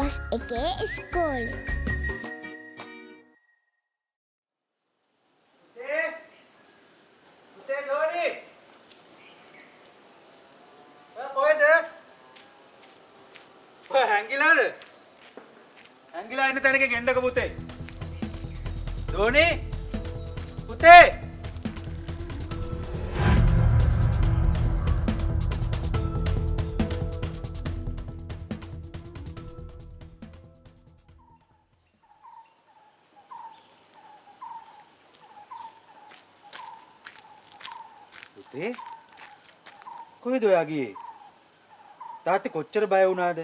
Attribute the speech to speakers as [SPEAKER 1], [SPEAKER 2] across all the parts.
[SPEAKER 1] Bus එකේ ඉස්කෝලේ.
[SPEAKER 2] පුතේ ගෝනි. කොහෙද? හැංගිලාද? හැංගිලා ඉන්න තැනක ගෙන්නක පුතේ. ධෝනි පුතේ. පුතේ කොහෙද ඔයා ගියේ? තාත්තේ කොච්චර බය වුණාද?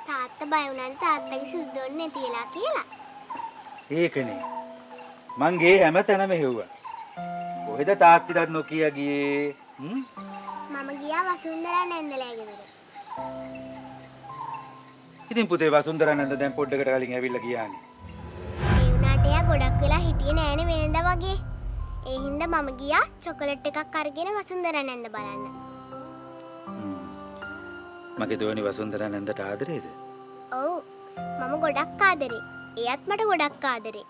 [SPEAKER 1] තාත්තා බය වුණාද තාත්තගේ සුද්දෝන් නැති වෙලා කියලා?
[SPEAKER 2] ඒකනේ. මං ගේ හැම තැනම හෙව්වා. කොහෙද තාත්තිටත් නොකිය ගියේ?
[SPEAKER 1] මම ගියා වසුන්දරා නැන්දලා ගෙදර.
[SPEAKER 2] ඉතින් පුතේ වසුන්දරා නැන්ද දැන් පොඩ්ඩකට කලින් ඇවිල්ලා ගියානේ.
[SPEAKER 1] ඒ වුණාට එයා ගොඩක් වෙලා හිටියේ නෑනේ වෙනදා වගේ. ඒ හින්දා මම ගියා චොකලට් එකක් අරගෙන වසුන්දරා නැන්ද බලන්න.
[SPEAKER 2] මගේ දෝනි වසුන්දරා නැන්දට ආදරේද?
[SPEAKER 1] ඔව්. මම ගොඩක් ආදරේ. එයාත් මට ගොඩක් ආදරේ.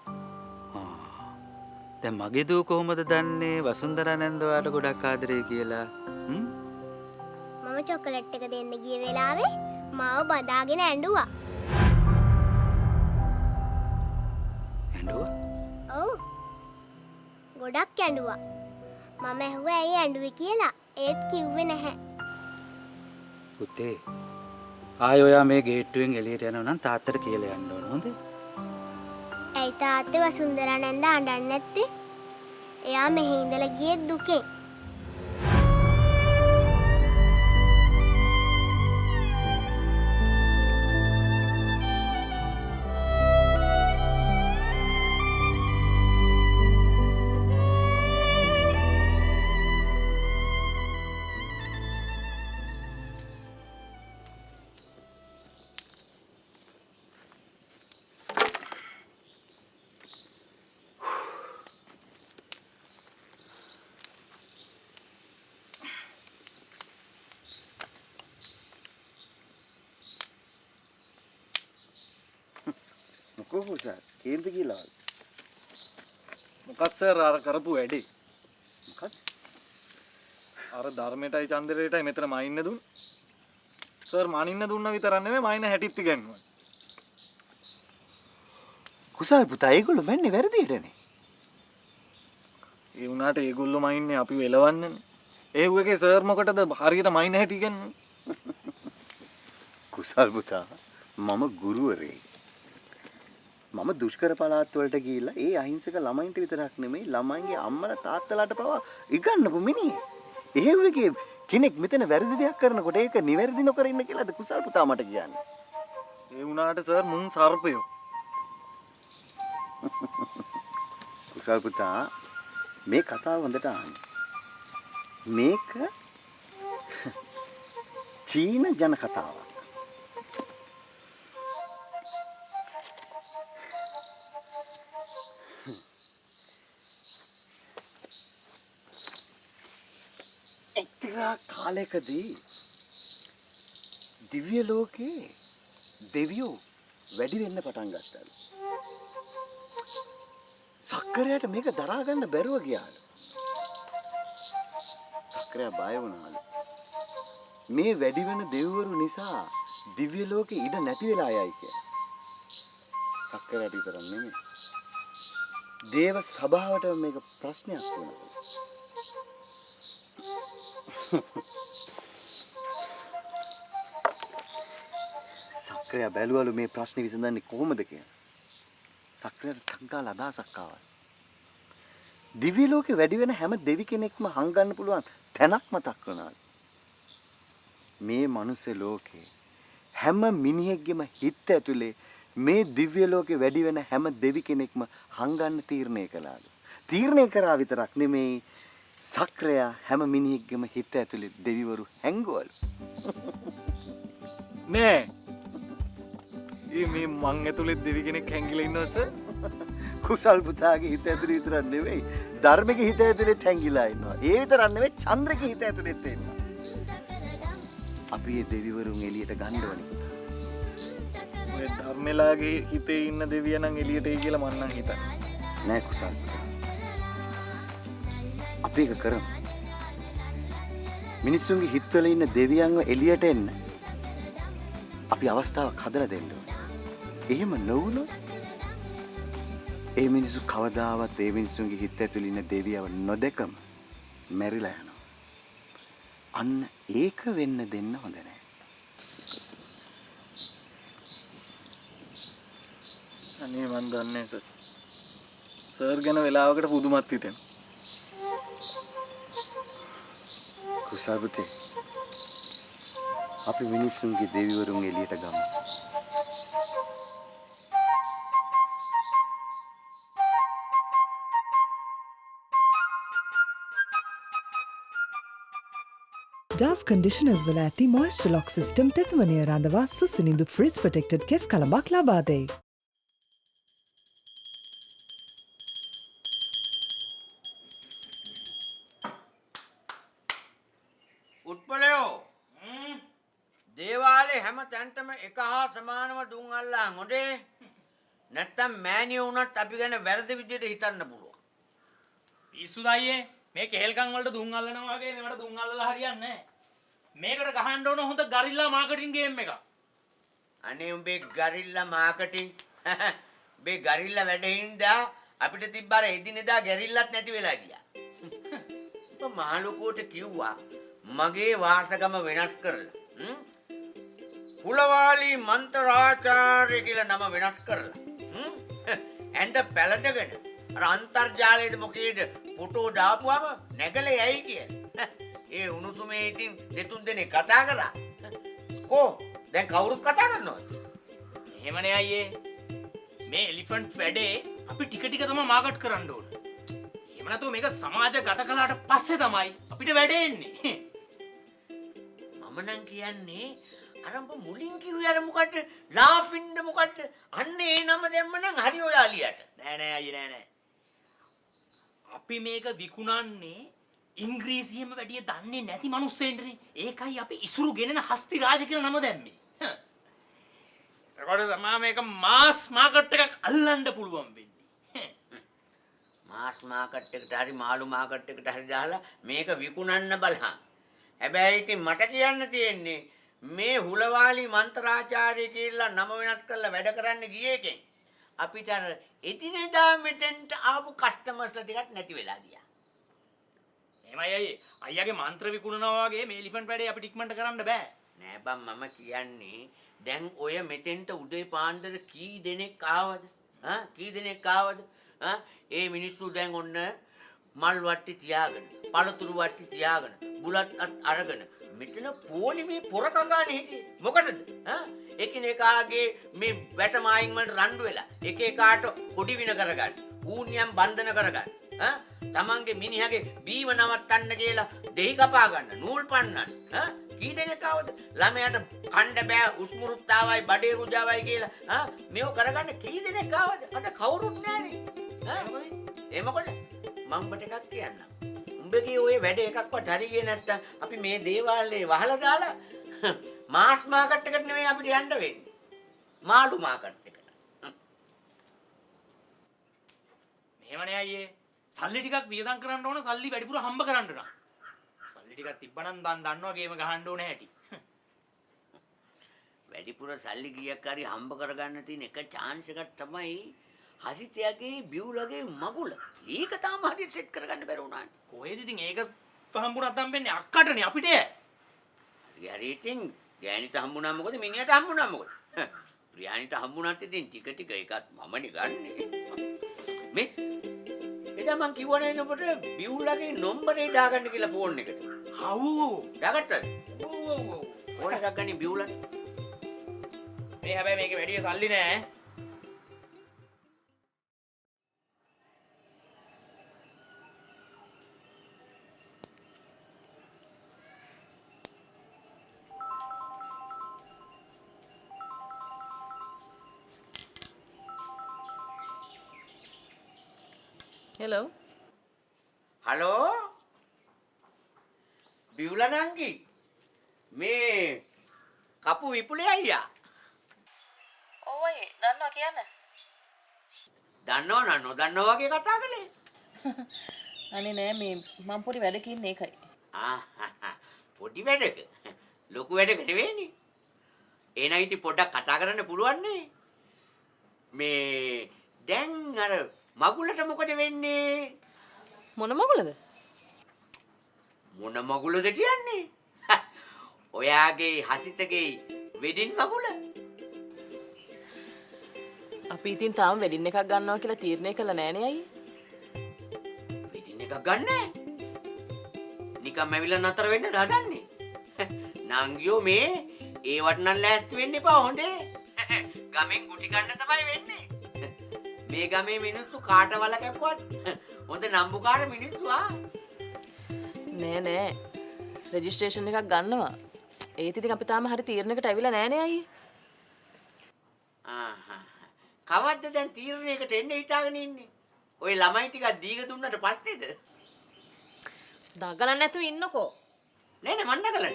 [SPEAKER 2] දැන් මගේ දූ කොහොමද දන්නේ වසුන්දරා නැන්ද ඔයාලට ගොඩක් ආදරේ කියලා?
[SPEAKER 1] මම චොකලට් එක දෙන්න ගිය වෙලාවේ මාව බදාගෙන ඇඬුවා.
[SPEAKER 2] ඇඬුවා?
[SPEAKER 1] ඔව්. ගොඩක් ඇඬුවා. මම ඇහුවා ඇයි ඇඬුවේ කියලා. ඒත් කිව්වේ නැහැ.
[SPEAKER 2] පුතේ ආයෙ ඔයා මේ ගේට්ටුවෙන් එළියට යනවා නම් තාත්තට කියලා යන්න ඕන හොඳේ.
[SPEAKER 1] ඇයි තාත්තේ වසුන්දරා නැන්ද අඬන්නේ නැත්තේ? එයා මෙහි ඉඳලා ගියේ දුකෙන්.
[SPEAKER 3] මොකෝ පුතා කේන්ද කියලා
[SPEAKER 4] මොකක් සර් අර කරපු වැඩේ
[SPEAKER 3] මොකක්ද
[SPEAKER 4] අර ධර්මයටයි චන්දරයටයි මෙතන මයින්න දුන්න සර් මනින්න දුන්න විතරක් නෙමෙයි මයින්න හැටිත් ඉගෙනුවා
[SPEAKER 3] කුසල් පුතා ඒගොල්ලෝ මන්නේ වැරදියටනේ
[SPEAKER 4] ඒ වුණාට ඒගොල්ලෝ මයින්නේ අපි වෙලවන්නනේ ඒ වගේ සර් මොකටද හරියට මයින්න හැටි ඉගෙනුනේ
[SPEAKER 3] කුසල් පුතා මම ගුරුවරයෙක් මම දුෂ්කර පළාත් වලට ගිහිල්ලා ඒ අහිංසක ළමයින්ට විතරක් නෙමෙයි ළමයින්ගේ අම්මලා තාත්තලාට පවා ඉගන්නපු මිනිහෙක්. ඒ වගේ කෙනෙක් මෙතන වැරදි දෙයක් කරනකොට ඒක නිවැරදි නොකර ඉන්න කියලාද කුසල් පුතා මට කියන්නේ.
[SPEAKER 4] ඒ වුණාට සර් මුන් සර්පයෝ.
[SPEAKER 3] කුසල් පුතා මේ කතාව හොඳට අහන්න. මේක චීන ජන කතාවක්. එක්තරා කාලයකදී දිව්‍ය ලෝකේ දෙවියෝ වැඩි වෙන්න පටන් ගත්තලු. සක්කරයාට මේක දරා ගන්න බැරුව ගියාලු. සක්කරයා බය වුණාලු. මේ වැඩි වෙන දෙවිවරු නිසා දිව්‍ය ලෝකේ ඉඩ නැති වෙලා යයි කියලා. සක්කරයාට විතරක් නෙමෙයි. දේව සභාවට මේක ප්‍රශ්නයක් වුණා. සක්‍රියා බැලුවලු මේ ප්‍රශ්නේ විසඳන්නේ කොහොමද කියලා. සක්‍රියාට ටංකාල අදහසක් ආවා. දිව්‍ය ලෝකේ වැඩි වෙන හැම දෙවි කෙනෙක්ම හංගන්න පුළුවන් තැනක් මතක් වුණා. මේ මනුස්ස ලෝකේ හැම මිනිහෙක්ගෙම හිත ඇතුලේ මේ දිව්‍ය ලෝකේ වැඩි වෙන හැම දෙවි කෙනෙක්ම හංගන්න තීරණය කළාලු. තීරණය කරා විතරක් නෙමෙයි සක්‍රියා හැම මිනිහෙක්ගෙම හිත ඇතුලේ දෙවිවරු හැංගුවලු.
[SPEAKER 4] නෑ මේ මං ඇතුලේ දෙවි කෙනෙක් හැංගිලා ඉන්නවා සර්.
[SPEAKER 3] කුසල් පුතාගේ හිත ඇතුලේ විතරක් නෙවෙයි ධර්මගේ හිත ඇතුලේ හැංගිලා ඉන්නවා. ඒ විතරක් නෙවෙයි චන්ද්‍රගේ හිත ඇතුලේත් ඉන්නවා. අපි මේ දෙවිවරුන් එළියට ගන්න ඕනේ පුතා.
[SPEAKER 4] ඔය ධර්මලාගේ හිතේ ඉන්න දෙවියන් නම් එළියට එයි කියලා මං නම් හිතන්නේ.
[SPEAKER 3] නෑ කුසල් පුතා. අපි ඒක කරමු. මිනිස්සුන්ගේ හිතවල ඉන්න දෙවියන්ව එළියට එන්න අපි අවස්ථාවක් හදලා දෙන්න ඕනේ. එහෙම නොවුනොත් ඒ මිනිස්සු කවදාවත් ඒ මිනිස්සුන්ගේ හිත ඇතුළේ ඉන්න දෙවියව නොදකම මැරිලා යනවා. අන්න ඒක වෙන්න දෙන්න හොඳ නෑ.
[SPEAKER 4] අනේ මන් දන්නේ සර්. සර් ගැන වෙලාවකට පුදුමත් හිතෙනවා.
[SPEAKER 3] කුසල් පුතේ අපි මිනිස්සුන්ගේ දෙවිවරුන් එළියට ගමු.
[SPEAKER 5] Dove conditioners වල ඇති moisture lock system තෙතමනය රඳවා සුසිනිඳු freeze protected කෙස් කලඹක් ලබා දෙයි.
[SPEAKER 6] උත්පලයෝ දේවාලේ හැම තැනටම එක හා සමානව දුම් අල්ලා හොඳේ නැත්තම් මෑණියෝ වුණත් අපි ගැන වැරදි විදියට හිතන්න පුළුවන්.
[SPEAKER 7] පිස්සුද අයියේ මේ කෙහෙල්කම් වලට දුම් අල්ලනවා වගේ මේවට දුම් අල්ලලා හරියන්නේ නැහැ. මේකට ගහන්න ඕන හොඳ ගරිල්ලා මාකටිං ගේම් එකක්.
[SPEAKER 6] අනේ උඹේ ගරිල්ලා මාකටිං මේ ගරිල්ලා වැඩින්දා අපිට තිබ්බාර එදිනෙදා ගරිල්ලත් නැති වෙලා ගියා. මම මහලුකුවට කිව්වා මගේ වාසගම වෙනස් කරලා හුලවාලි මන්තරාචාර්ය කියලා නම වෙනස් කරලා ඇඳ පැලඳගෙන අර අන්තර්ජාලයේද මොකේද ෆොටෝ දාපුවම නැගලා යයි කිය. ඒ උණුසුමේ ඉතින් දෙතුන් දෙනෙක් කතා කරා. කො දැන් කවුරුත් කතා කරනවද?
[SPEAKER 7] එහෙමනේ අයියේ. මේ එලිෆන්ට් වැඩේ අපි ටික ටික තමයි මාකට් කරන්න ඕන. එහෙම නැතුව මේක සමාජගත කළාට පස්සේ තමයි අපිට වැඩේ එන්නේ.
[SPEAKER 6] මම නම් කියන්නේ අරඹ මුලින් කිව්වේ අර මොකටද ලාෆින්ද මොකටද අන්න ඒ නම දැම්ම නම් හරි ඔයාලියට.
[SPEAKER 7] නෑ නෑ අයියේ නෑ නෑ. අපි මේක විකුණන්නේ ඉංග්‍රීසියෙම වැඩිය දන්නේ නැති මිනිස්සෙන්ටනේ. ඒකයි අපි ඉසුරු ගෙනන හස්ති රාජ කියලා නම දැම්මේ. එතකොට තමයි මේක මාස් මාකට් එකක් අල්ලන්න පුළුවන් වෙන්නේ.
[SPEAKER 6] මාස් මාකට් එකට හරි මාළු මාකට් එකට හරි දාලා මේක විකුණන්න බලහන්. හැබැයි ඉතින් මට කියන්න තියෙන්නේ මේ හුලවාලි මන්ත්‍රාචාර්ය කියලා නම වෙනස් කරලා වැඩ කරන්න ගියේ එකෙන් අපිට අර එදිනෙදා මෙතෙන්ට ආපු කස්ටමර්ස්ලා ටිකක් නැති වෙලා ගියා.
[SPEAKER 7] එහෙමයි අයියේ. අයියාගේ මන්ත්‍ර විකුණනවා වගේ මේ එලිෆන්ට් වැඩේ අපිට ඉක්මනට කරන්න බෑ.
[SPEAKER 6] නෑ බං මම කියන්නේ දැන් ඔය මෙතෙන්ට උදේ පාන්දර කී දෙනෙක් ආවද? කී දෙනෙක් ආවද? ඒ මිනිස්සු දැන් ඔන්න මල් වට්ටි තියාගෙන, පළතුරු වට්ටි තියාගෙන, බුලත් අත් අරගෙන මෙතන පොලිමේ පොර කගානේ හිටියේ. මොකටද? එකිනෙකාගේ මේ වැටමායින් වලට රණ්ඩු වෙලා එක එකාට කොඩි වින කරගන්න, ඌණියම් බන්ධන කරගන්න. තමන්ගේ මිනිහගේ බීම නවත්තන්න කියලා දෙහි කපා ගන්න, නූල් පන්නන්න. කී දෙනෙක් ආවද? ළමයාට කණ්ඩ බෑ උස්මුරුත් ආවයි බඩේ රුජාවයි කියලා මේව කරගන්න කී දෙනෙක් ආවද? අද කවුරුත් නෑනේ. ඒ මොකද? මම ඔබට එකක් කියන්නම්. උඹගේ ওই වැඩ එකක්වත් හරි ගියේ නැත්තම් අපි මේ දේවාලේ වහලා දාලා මාස් මාකට් එකට නෙවෙයි අපිට යන්න වෙන්නේ. මාළු මාකට් එකට.
[SPEAKER 7] මෙහෙමනේ අයියේ. සල්ලි ටිකක් වියදම් කරන්න ඕන සල්ලි වැඩිපුර හම්බ කරන්න නම්. සල්ලි ටිකක් තිබ්බනම් දන්නවා ගේම ගහන්න ඕන හැටි.
[SPEAKER 6] වැඩිපුර සල්ලි ගියක් හරි හම්බ කරගන්න තියෙන එක chance එකක් තමයි හසිතයාගේ බිව්ලගේ මගුල. ඒක තාම හරියට සෙට් කරගන්න බැරි වුණානේ.
[SPEAKER 7] කොහෙද ඉතින් ඒක හම්බුණත් හම්බෙන්නේ අක්කටනේ අපිට.
[SPEAKER 6] හරි ඉතින් ගෑනිට හම්බුණා මොකද මිනිහට හම්බුණා මොකද? ප්‍රියානිට හම්බුණාත් ඉතින් ටික ටික ඒකත් මමනේ ගන්නෙ. මේ එදා මං කිව්වනේ ඔබට බිව්ලගේ නම්බරේ දාගන්න කියලා ෆෝන් එකට.
[SPEAKER 7] හව්.
[SPEAKER 6] දාගත්තද?
[SPEAKER 7] ඔව්.
[SPEAKER 6] ෆෝන් එකක් ගන්නේ බිව්ලට.
[SPEAKER 7] මේ හැබැයි මේකේ වැඩි සල්ලි නෑ.
[SPEAKER 8] Hello.
[SPEAKER 6] හලෝ බිව්ලා නංගි මේ කපු විපුලේ අයියා.
[SPEAKER 8] ඔව් අයියේ දන්නවා කියන්න.
[SPEAKER 6] දන්නව නෝ නොදන්නවා වගේ කතා කළේ.
[SPEAKER 8] අනේ නෑ මේ මම පොඩි වැඩක ඉන්නේ ඒකයි.
[SPEAKER 6] පොඩි වැඩක. ලොකු වැඩක නෙවෙයිනේ. එනයි ඉතින් පොඩ්ඩක් කතා කරන්න පුළුවන් නේ. මේ දැන් අර මගුලට මොකද වෙන්නේ?
[SPEAKER 8] මොන මගුලද?
[SPEAKER 6] මොන මගුලද කියන්නේ? ඔයාගේ හසිතගේ වෙඩින් මගුල.
[SPEAKER 8] අපි ඉතින් තාම වෙඩින් එකක් ගන්නවා කියලා තීරණය කළා නෑනේ අයියේ.
[SPEAKER 6] වෙඩින් එකක් ගන්නෑ. නිකම් ඇවිල්ලා නතර වෙන්න හදන්නේ. නංගියෝ මේ ඒවට නම් ලෑස්ති වෙන්න එපා හොඳේ. ගමෙන් කුටි ගන්න තමයි වෙන්නේ. මේ ගමේ මිනිස්සු කාට වල කැපුවත් හොඳ නම්බුකාර මිනිස්සු
[SPEAKER 8] නෑ නෑ රෙජිස්ට්‍රේෂන් එකක් ගන්නවා. ඒත් ඉතින් අපි තාම හරි තීරණයකට ඇවිල්ලා නෑනේ අයියේ.
[SPEAKER 6] කවද්ද දැන් තීරණයකට එන්න හිතාගෙන ඉන්නේ? ඔය ළමයි ටිකක් දීග දුන්නට පස්සේද?
[SPEAKER 8] දගලන්න නැතුව ඉන්නකෝ.
[SPEAKER 6] නෑ නෑ මන් නගලන්නේ.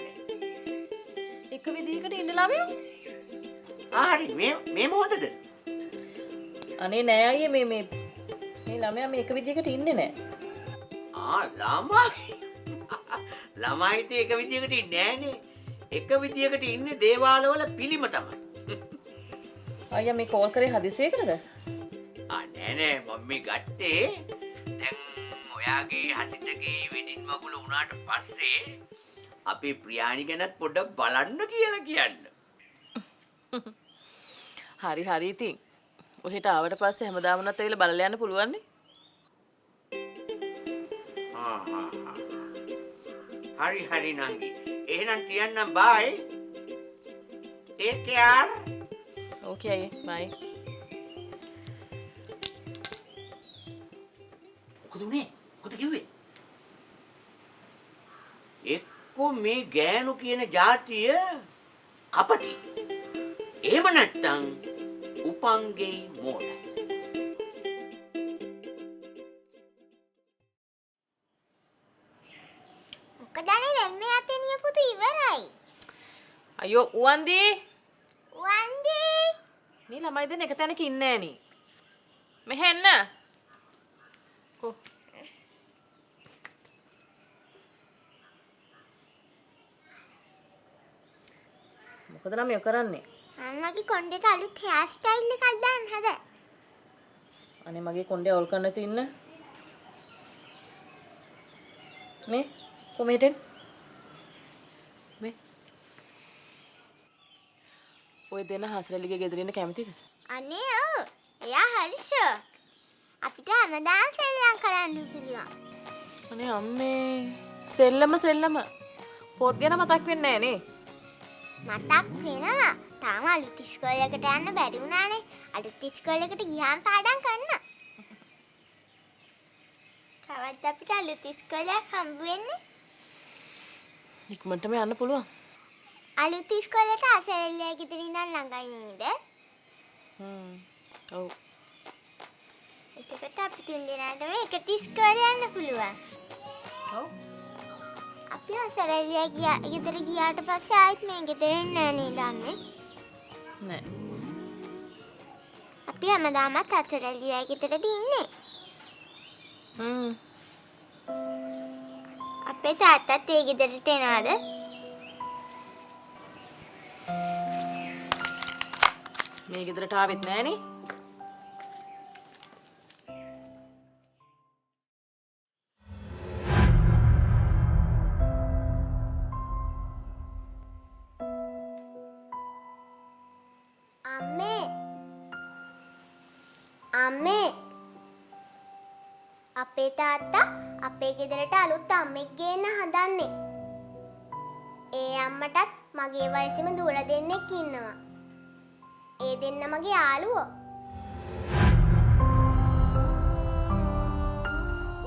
[SPEAKER 8] එක විදිහකට ඉන්න ළමයෝ.
[SPEAKER 6] හරි මේ මොහොතද?
[SPEAKER 8] අනේ නෑ අයියේ මේ ළමයා මේ එක විදිහකට ඉන්නේ නෑ.
[SPEAKER 6] ළමයි. ළමයි ඉතින් එක විදිහකට ඉන්නේ නෑනේ. එක විදිහකට ඉන්නේ දේවාලවල පිළිම තමයි.
[SPEAKER 8] අයියා මේ කෝල් කරේ හදිසියකටද?
[SPEAKER 6] නෑ මම මේ ගත්තේ දැන් ඔයාගේ හසිතගේ වෙඩින් මගුල වුණාට පස්සේ අපේ ප්‍රියාණි ගැනත් පොඩ්ඩක් බලන්න කියලා කියන්න.
[SPEAKER 8] හරි ඉතින්. ඔහෙට ආවට පස්සේ හැමදාම උනත් ඇවිල්ලා බලලා යන්න පුළුවන් නේ.
[SPEAKER 6] හරි නංගි. එහෙනම් තියන්නම් බයි. Take care.
[SPEAKER 8] ඕකේ අයියේ බයි.
[SPEAKER 6] මොකද උනේ? මොකද කිව්වේ? එක්කෝ මේ ගෑනු කියන જાතිය කපටි. එහෙම නැත්තම් උපංගේ මෝඩ.
[SPEAKER 1] මොකදනේ දැන් මේ අතේ නියපොතු ඉවරයි.
[SPEAKER 8] අයියෝ උවන්දි
[SPEAKER 1] වන්දි
[SPEAKER 8] මේ ළමයි දෙන එක තැනක ඉන්නේ නෑනේ. මෙහෙන්න. කො මොකද ළමයි කරන්නේ?
[SPEAKER 1] අම්මගේ කොණ්ඩේට අලුත් හෙයාර් ස්ටයිල් එකක් දාන්න හද.
[SPEAKER 8] අනේ මගේ කොණ්ඩේ අවුල් කරන්න තු ඉන්න. මේ කොමෙටෙන් මේ ඔය දෙන හසරලිගේ ගෙදර ඉන්න කැමතිද?
[SPEAKER 1] අනේ ඔව්. එයා හරි ෂෝ. අපිට හැමදාම සෙල්ලම් කරන්න පුළුවන්.
[SPEAKER 8] අනේ අම්මේ සෙල්ලම පොත් ගැන මතක් වෙන්නේ නෑනේ.
[SPEAKER 1] මතක් වෙනවා. තාම අලුත් ඉස්කෝලේකට යන්න බැරි වුණානේ. අලුත් ඉස්කෝලේකට ගියාම පාඩම් කරන්න. කවද්ද අපිට අලුත් ඉස්කෝලයක් හම්බ වෙන්නේ?
[SPEAKER 8] ඉක්මනටම යන්න පුළුවන්.
[SPEAKER 1] අලුත් ඉස්කෝලේට අසරෙල්ලේ ගෙදර ඉඳන් ළඟයි නේද?
[SPEAKER 8] ඔව්.
[SPEAKER 1] එතකොට අපි තුන් දෙනාටම එකට ඉස්කෝලේ යන්න පුළුවන්.
[SPEAKER 8] ඔව්.
[SPEAKER 1] අපි අසරෙල්ලේ ගෙදර ගියාට පස්සේ ආයෙත් මේ ගෙදර එන්නේ නෑ නේද අම්මේ?
[SPEAKER 8] නෑ.
[SPEAKER 1] අපි හැමදාමත් අසරෙල්ලේ ගෙදරදී ඉන්නේ. අපේ තාත්තත් ඒ ගෙදරට එනවද?
[SPEAKER 8] මේ ගෙදරට ආවෙත් නෑනේ.
[SPEAKER 1] අම්මේ අපේ තාත්තා අපේ ගෙදරට අලුත් අම්මෙක් ගේන්න හදන්නේ. ඒ අම්මටත් මගේ වයසෙම දූලා දෙන්නෙක් ඉන්නවා. ඒ දෙන්න මගේ යාළුවෝ.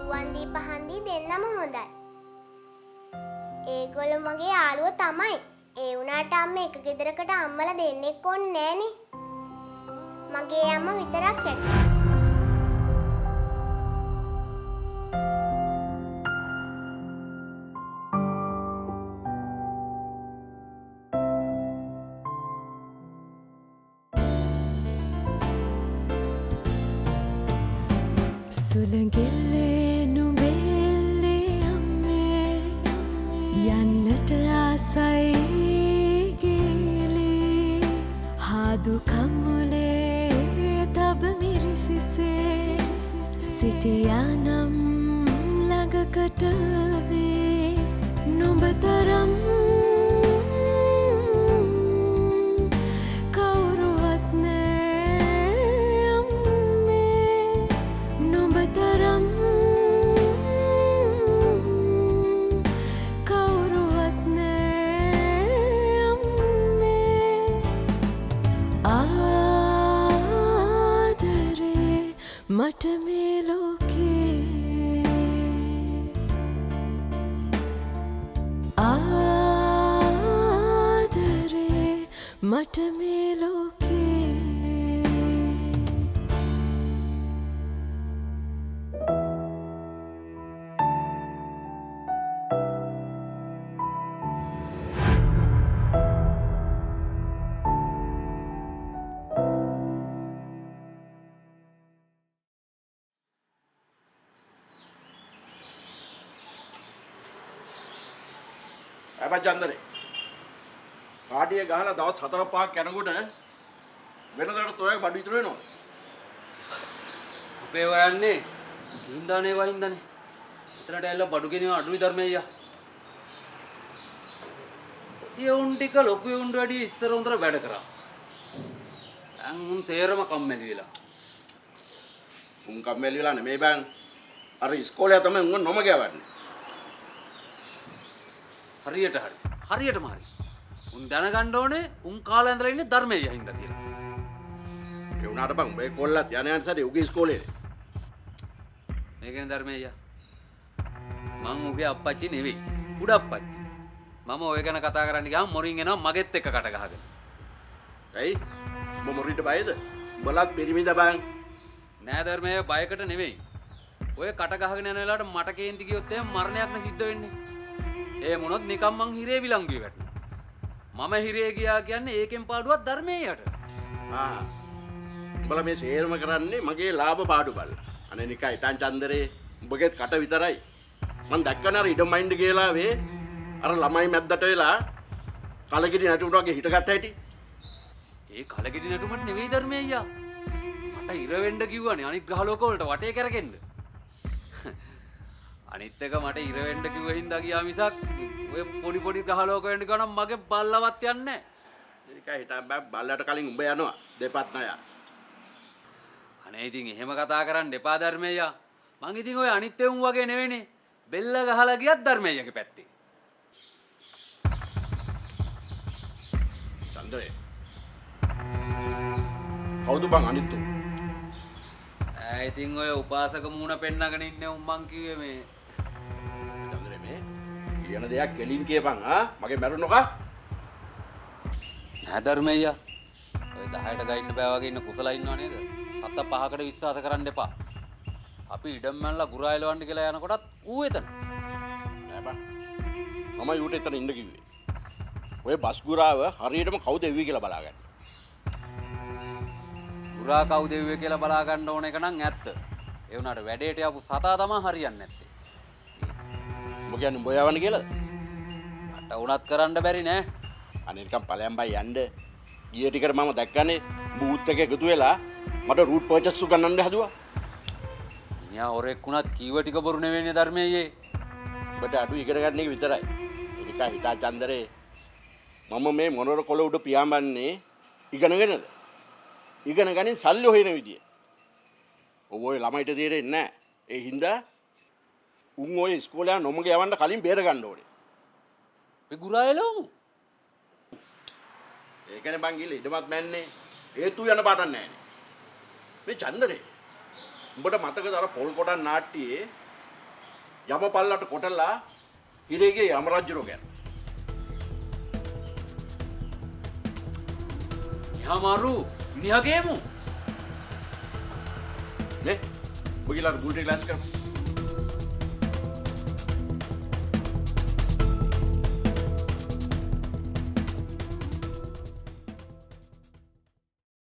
[SPEAKER 1] උවන්දි පහන්දි දෙන්නම හොඳයි. ඒගොල්ලෝ මගේ යාළුවෝ තමයි. ඒ වුණාට අම්මා එක ගෙදරකට අම්මලා දෙන්නෙක් ඕනේ නෑනේ. මගේ අම්මා විතරක් ඇති.
[SPEAKER 9] සුළඟිල්ලේ නුඹෙල්ලේ අම්මේ යන්නට ආසයි ගිලී හාදු කම්මුලේ තබ මිරිසිසේ සිටියානම් ළඟකට වේ නුඹ තරම් කවුරුවත් නෑ අම්මේ නුඹ තරම් කවුරුවත් නෑ අම්මේ ආදරේ මට මේ ලෝකේ ආදරේ මට මේ ලෝකේ
[SPEAKER 10] හැබැයි චන්දරේ කාටිය ගහලා දවස් 4-5ක් යනකොට වෙනදට තෝයක් බඩු විතර වෙනවා.
[SPEAKER 11] අපේ වයන්නේ හින්දානේ වහින්දානේ. එතනට ඇවිල්ලා බඩු ගෙනියන අඩුයි ධර්මయ్యා. ඒ උන් ටික ලොකු උන් වැඩි ඉස්සර උන්තර වැඩ කරා. දැන් උන් සේරම කම්මැලි වෙලා.
[SPEAKER 10] උන් කම්මැලි වෙලා නෙමෙයි බං. අර ඉස්කෝලේ තමයි උන් නොම ගෑවන්නේ.
[SPEAKER 11] හරියටම හරි. උන් දැනගන්න ඕනේ උන් කාලේ ඇඳලා ඉන්නේ ධර්මయ్యා හින්දා කියලා.
[SPEAKER 10] ඒ උනාට බං මේ කොල්ලත් යන සැරේ උගේ ඉස්කෝලේ.
[SPEAKER 11] මේකෙන් ධර්මయ్యා. මං උගේ අප්පච්චි නෙවෙයි. උඩ අප්පච්චි. මම ඔය ගැන කතා කරන්න ගියාම මොරින් එනවා මගෙත් එක්ක කට ගහගෙන.
[SPEAKER 10] ඇයි? උඹ මොරිට බයද? උඹලත් පිරිමිද බං?
[SPEAKER 11] නෑ ධර්මయ్యා බයකට නෙවෙයි. ඔය කට ගහගෙන යන වෙලාවට මට කේන්ති ගියොත් එහෙම මරණයක් නේ සිද්ධ වෙන්නේ. ඒ මොනොත් නිකම් මං හිරේ විලංගුවේ වැටෙනවා. මම හිරේ ගියා කියන්නේ ඒකෙන් පාඩුවක් ධර්මයට.
[SPEAKER 10] උඹලා මේ සේරම කරන්නේ මගේ ලාභ පාඩු බල. අනේ නිකන් ඉතින් චන්දරේ උඹගේ කට විතරයි. මං දැක්කන අර ඉඩම් මයින්ඩ් කියලා වේ අර ළමයි මැද්දට වෙලා කලකිරි නැටුමට වගේ හිටගත්ත හැටි.
[SPEAKER 11] ඒ කලකිරි නැටුමට නෙවෙයි ධර්මయ్యා. මට ඉර වෙන්න කිව්වනේ අනිත් ග්‍රහ ලෝක වලට වටේ කරගෙන්න. අනිත් එක මට ඉර වෙන්න කිව්ව හින්දා ගියා මිසක් ඔය පොඩි ග්‍රහ ලෝක වෙන්න ගියා නම් මගේ බල්ලවත් යන්නේ නැහැ.
[SPEAKER 10] ඒක හිටන් බෑ බල්ලට කලින් උඹ යනවා දෙපත් නය.
[SPEAKER 11] අනේ ඉතින් එහෙම කතා කරන්න එපා ධර්මయ్యා. මං ඉතින් ඔය අනිත් එවුන් වගේ නෙවෙයිනේ. බෙල්ල ගහලා ගියත් ධර්මయ్యගේ පැත්තේ.
[SPEAKER 10] චන්දරේ කවුද බං අනිත් උන්?
[SPEAKER 11] ඉතින් ඔය උපාසක මූණ පෙන්නගෙන ඉන්නේ උන් මං කිව්වේ මේ
[SPEAKER 10] චන්දරේ මේ කියන දෙයක් කෙලින් කියපන් මගේ මැරුණොකා.
[SPEAKER 11] නෑ ධර්මయ్యා. ඔය 10ට ගයින්න බෑ වගේ ඉන්න කුසලා ඉන්නව නේද? සත පහකට විශ්වාස කරන්න එපා. අපි ඉඩම් මැනලා ගුරා එලවන්න කියලා යනකොටත් ඌ එතන.
[SPEAKER 10] නෑ බං. මම ඌට එතන ඉන්න කිව්වේ. ඔය බස් ගුරාව හරියටම කවුද එව්වේ කියලා බලාගන්න.
[SPEAKER 11] ගුරා කවුද එව්වේ කියලා බලා ගන්න ඕන එක නම් ඇත්ත. ඒ වුණාට වැඩේට යපු සතා තමයි හරියන්නේ නැත්තේ.
[SPEAKER 10] උඹ කියන්නේ උඹ යවන්න කියලාද?
[SPEAKER 11] මට උනත් කරන්න බැරි නෑ.
[SPEAKER 10] අනේ නිකන් ඵලයන් බයි යන්න. ගිය ටිකට මම දැක්කනේ බූත් එක එකතු වෙලා මට රූට් පර්චස් උගන්නන්න හැදුවා.
[SPEAKER 11] මිනිහා හොරෙක් වුණත් කීව ටික බොරු නෙවෙන්නේ ධර්මයේ.
[SPEAKER 10] ඔබට අඩු ඉගෙන ගන්න එක විතරයි. ඒක හිතා චන්දරේ මම මේ මොනර කොළ උඩ පියාඹන්නේ ඉගෙනගෙනද? ඉගෙන ගනින් සල්ලි හොයන විදිය. ඔය ළමයිට තේරෙන්නේ නැහැ. ඒ හින්දා උන් ඔය ඉස්කෝලේ නොමග යවන්න කලින් බේර ගන්න ඕනේ.
[SPEAKER 11] අපි ගුරා එලවමු.
[SPEAKER 10] ඒකනේ බං ගිහලා ඉදමත් මැන්නේ. හේතු යන පාටක් නැහැ. මේ චන්දරේ උඹට මතකද අර පොල් කොටන් නාට්‍යයේ යමපල්ලට කොටලා හිරේගේ යමරජුරෝ ගැන.
[SPEAKER 11] යමාරු මිනිහා ගේමු.
[SPEAKER 10] නේ ඔයගිලා ගුල්ටේ ක්ලාස් කරමු.